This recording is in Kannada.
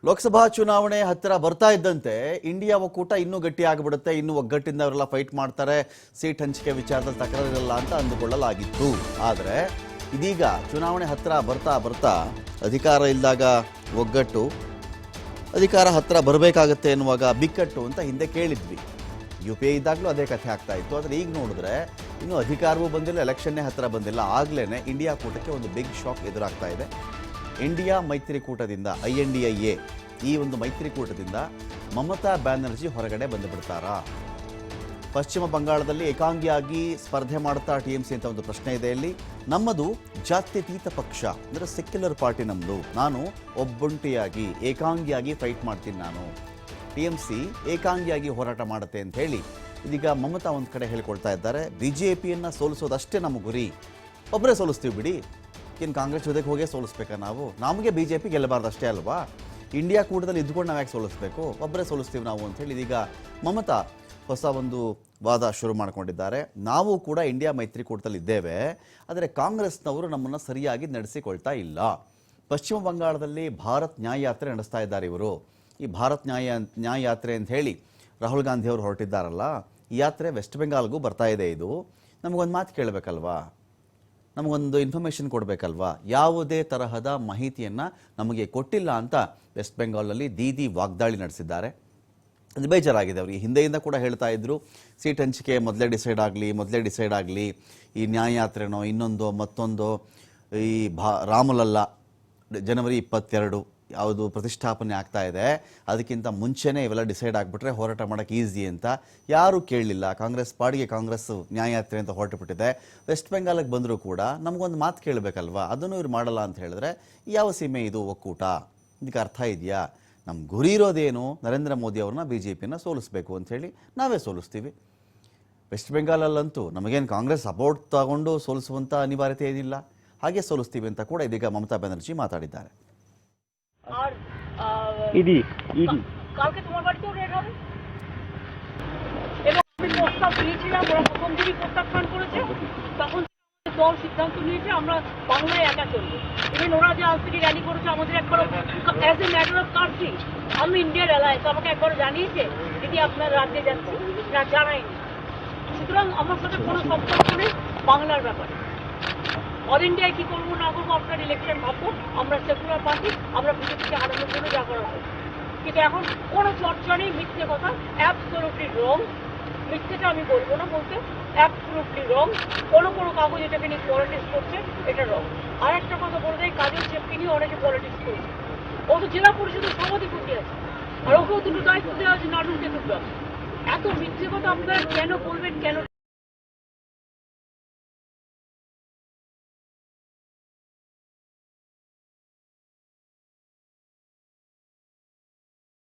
ಲೋಕಸಭಾ ಚುನಾವಣೆ ಹತ್ತಿರ ಬರ್ತಾ ಇದ್ದಂತೆ ಇಂಡಿಯಾ ಒಕ್ಕೂಟ ಇನ್ನೂ ಗಟ್ಟಿ ಆಗಿಬಿಡುತ್ತೆ, ಇನ್ನೂ ಒಗ್ಗಟ್ಟಿಂದ ಅವರೆಲ್ಲ ಫೈಟ್ ಮಾಡ್ತಾರೆ, ಸೀಟ್ ಹಂಚಿಕೆ ವಿಚಾರದಲ್ಲಿ ತಕರಾರಿರಲ್ಲ ಅಂತ ಅಂದುಕೊಳ್ಳಲಾಗಿತ್ತು. ಆದರೆ ಇದೀಗ ಚುನಾವಣೆ ಹತ್ತಿರ ಬರ್ತಾ ಬರ್ತಾ ಅಧಿಕಾರ ಇದ್ದಾಗ ಒಗ್ಗಟ್ಟು, ಅಧಿಕಾರ ಹತ್ತಿರ ಬರಬೇಕಾಗತ್ತೆ ಎನ್ನುವಾಗ ಬಿಕ್ಕಟ್ಟು ಅಂತ ಹಿಂದೆ ಕೇಳಿದ್ವಿ. UPA ಇದ್ದಾಗಲೂ ಅದೇ ಕಥೆ ಆಗ್ತಾ ಇತ್ತು. ಆದರೆ ಈಗ ನೋಡಿದ್ರೆ ಇನ್ನೂ ಅಧಿಕಾರವೂ ಬಂದಿಲ್ಲ, ಎಲೆಕ್ಷನ್ನೇ ಹತ್ತಿರ ಬಂದಿಲ್ಲ, ಆಗಲೇ ಇಂಡಿಯಾ ಕೂಟಕ್ಕೆ ಒಂದು ಬಿಗ್ ಶಾಕ್ ಎದುರಾಗ್ತಾ ಇದೆ. ಇಂಡಿಯಾ ಮೈತ್ರಿಕೂಟದಿಂದ INDIA ಈ ಒಂದು ಮೈತ್ರಿಕೂಟದಿಂದ ಮಮತಾ ಬ್ಯಾನರ್ಜಿ ಹೊರಗಡೆ ಬಂದುಬಿಡ್ತಾರಾ? ಪಶ್ಚಿಮ ಬಂಗಾಳದಲ್ಲಿ ಏಕಾಂಗಿಯಾಗಿ ಸ್ಪರ್ಧೆ ಮಾಡ್ತಾ TMC ಅಂತ ಒಂದು ಪ್ರಶ್ನೆ ಇದೆ. ಇಲ್ಲಿ ನಮ್ಮದು ಜಾತ್ಯತೀತ ಪಕ್ಷ, ಅಂದರೆ ಸೆಕ್ಯುಲರ್ ಪಾರ್ಟಿ ನಮ್ಮದು, ನಾನು ಒಬ್ಬೊಂಟಿಯಾಗಿ ಏಕಾಂಗಿಯಾಗಿ ಫೈಟ್ ಮಾಡ್ತೀನಿ, ನಾನು TMC ಏಕಾಂಗಿಯಾಗಿ ಹೋರಾಟ ಮಾಡುತ್ತೆ ಅಂತ ಹೇಳಿ ಇದೀಗ ಮಮತಾ ಒಂದು ಕಡೆ ಹೇಳ್ಕೊಳ್ತಾ ಇದ್ದಾರೆ. BJPಯನ್ನು ಸೋಲಿಸೋದಷ್ಟೇ ನಮ್ಮ ಗುರಿ, ಒಬ್ಬರೇ ಸೋಲಿಸ್ತೀವಿ ಬಿಡಿ, ಇನ್ನು ಕಾಂಗ್ರೆಸ್ ಜೊತೆಗೆ ಹೋಗೇ ಸೋಲಿಸ್ಬೇಕಾ ನಾವು? ನಮಗೆ BJP ಗೆಲ್ಲಬಾರ್ದು ಅಷ್ಟೇ ಅಲ್ವಾ? ಇಂಡಿಯಾ ಕೂಟದಲ್ಲಿ ಇದ್ಕೊಂಡು ನಾವು ಯಾಕೆ ಸೋಲಿಸ್ಬೇಕು? ಒಬ್ಬರೇ ಸೋಲಿಸ್ತೀವಿ ನಾವು ಅಂತೇಳಿ ಇದೀಗ ಮಮತಾ ಹೊಸ ಒಂದು ವಾದ ಶುರು ಮಾಡಿಕೊಂಡಿದ್ದಾರೆ. ನಾವು ಕೂಡ ಇಂಡಿಯಾ ಮೈತ್ರಿಕೂಟದಲ್ಲಿ ಇದ್ದೇವೆ, ಆದರೆ ಕಾಂಗ್ರೆಸ್ನವರು ನಮ್ಮನ್ನು ಸರಿಯಾಗಿ ನಡೆಸಿಕೊಳ್ತಾ ಇಲ್ಲ. ಪಶ್ಚಿಮ ಬಂಗಾಳದಲ್ಲಿ ಭಾರತ್ ನ್ಯಾಯ ಯಾತ್ರೆ ನಡೆಸ್ತಾ ಇದ್ದಾರೆ ಇವರು. ಈ ಭಾರತ್ ನ್ಯಾಯ ಯಾತ್ರೆ ಅಂತ ಹೇಳಿ ರಾಹುಲ್ ಗಾಂಧಿ ಅವರು ಹೊರಟಿದ್ದಾರಲ್ಲ, ಈ ಯಾತ್ರೆ ವೆಸ್ಟ್ ಬೆಂಗಾಲ್ಗೂ ಬರ್ತಾ ಇದೆ. ಇದು ನಮಗೊಂದು ಮಾತು ಕೇಳಬೇಕಲ್ವಾ, ನಮಗೊಂದು ಇನ್ಫಾರ್ಮೇಷನ್ ಕೊಡಬೇಕಲ್ವಾ? ಯಾವುದೇ ತರಹದ ಮಾಹಿತಿಯನ್ನು ನಮಗೆ ಕೊಟ್ಟಿಲ್ಲ ಅಂತ ವೆಸ್ಟ್ ಬೆಂಗಾಲ್ನಲ್ಲಿ ದೀದಿ ವಾಗ್ದಾಳಿ ನಡೆಸಿದ್ದಾರೆ. ಅದು ಬೇಜಾರಾಗಿದೆ ಅವರಿಗೆ. ಹಿಂದೆಯಿಂದ ಕೂಡ ಹೇಳ್ತಾ ಇದ್ರು, ಸೀಟ್ ಹಂಚಿಕೆ ಮೊದಲೇ ಡಿಸೈಡ್ ಆಗಲಿ, ಈ ನ್ಯಾಯಯಾತ್ರೆನೋ ಇನ್ನೊಂದು ಮತ್ತೊಂದು, ಈ ರಾಮಲಲ್ಲ ಜನವರಿ 22 ಯಾವುದು ಪ್ರತಿಷ್ಠಾಪನೆ ಆಗ್ತಾ ಇದೆ, ಅದಕ್ಕಿಂತ ಮುಂಚೆನೇ ಇವೆಲ್ಲ ಡಿಸೈಡ್ ಆಗಿಬಿಟ್ರೆ ಹೋರಾಟ ಮಾಡೋಕ್ಕೆ ಈಸಿ ಅಂತ ಯಾರೂ ಕೇಳಲಿಲ್ಲ. ಕಾಂಗ್ರೆಸ್ ಪಾಡಿಗೆ ಕಾಂಗ್ರೆಸ್ ನ್ಯಾಯಯಾತ್ರೆ ಅಂತ ಹೊರಟುಬಿಟ್ಟಿದೆ. ವೆಸ್ಟ್ ಬೆಂಗಾಲಿಗೆ ಬಂದರೂ ಕೂಡ ನಮಗೊಂದು ಮಾತು ಕೇಳಬೇಕಲ್ವಾ? ಅದನ್ನು ಇವ್ರು ಮಾಡಲ್ಲ ಅಂತ ಹೇಳಿದ್ರೆ ಯಾವ ಸೀಮೆ ಇದು ಒಕ್ಕೂಟ? ಇದಕ್ಕೆ ಅರ್ಥ ಇದೆಯಾ? ನಮ್ಮ ಗುರಿ ಇರೋದೇನು? ನರೇಂದ್ರ ಮೋದಿ ಅವ್ರನ್ನ BJPನ ಸೋಲಿಸ್ಬೇಕು ಅಂಥೇಳಿ ನಾವೇ ಸೋಲಿಸ್ತೀವಿ. ವೆಸ್ಟ್ ಬೆಂಗಾಲಲ್ಲಂತೂ ನಮಗೇನು ಕಾಂಗ್ರೆಸ್ ಸಪೋರ್ಟ್ ತಗೊಂಡು ಸೋಲಿಸುವಂಥ ಅನಿವಾರ್ಯತೆ ಏನಿಲ್ಲ, ಹಾಗೆ ಸೋಲಿಸ್ತೀವಿ ಅಂತ ಕೂಡ ಇದೀಗ ಮಮತಾ ಬ್ಯಾನರ್ಜಿ ಮಾತಾಡಿದ್ದಾರೆ. আর কালকে তোমার বাড়িতেও রেড হবে এবং আমি প্রস্তাব দিয়েছিলাম, ওরা প্রথম দিনই প্রত্যাখ্যান করেছে। তখন দল সিদ্ধান্ত নিয়েছে আমরা বাংলায় একা চলবো। ইভেন ওরা যে আজ থেকে র্যালি করেছে আমাদের একবার as a matter of country, আমি ইন্ডিয়ার অ্যালায়েন্স, আমাকে একবার জানিয়েছে দিদি আপনার রাজ্যে যাচ্ছি না, জানায়নি। সুতরাং আমার সাথে কোনো সম্পর্ক নেই বাংলার ব্যাপারে। অল ইন্ডিয়ায় কী করবো না করবো আপনার ইলেকশন ভাববো, আমরা সেকুলার পার্টি, আমরা BJPকে হারানোর জন্য যা করা হবে। কিন্তু এখন কোনো চর্চা নেই, মিথ্যে কথা, অ্যাবসলিউটলি রং। মিথ্যেটা আমি বলবো না, বলতে অ্যাবসলিউটলি রং। কোনো কাগজ এটাকে নিয়ে পলিটিক্স করছে, এটা রং। আর একটা কথা বলে দেয়, কাজের চেপকে নিয়ে অনেকে পলিটিক্স করছে। ও তো জেলা পরিষদের সভাধিপতি আছে, আর ওকেও দুটো দায়িত্ব দেওয়া আছে, নাটক দেখুন। এত মিথ্যে কথা আপনারা কেন বলবেন, কেন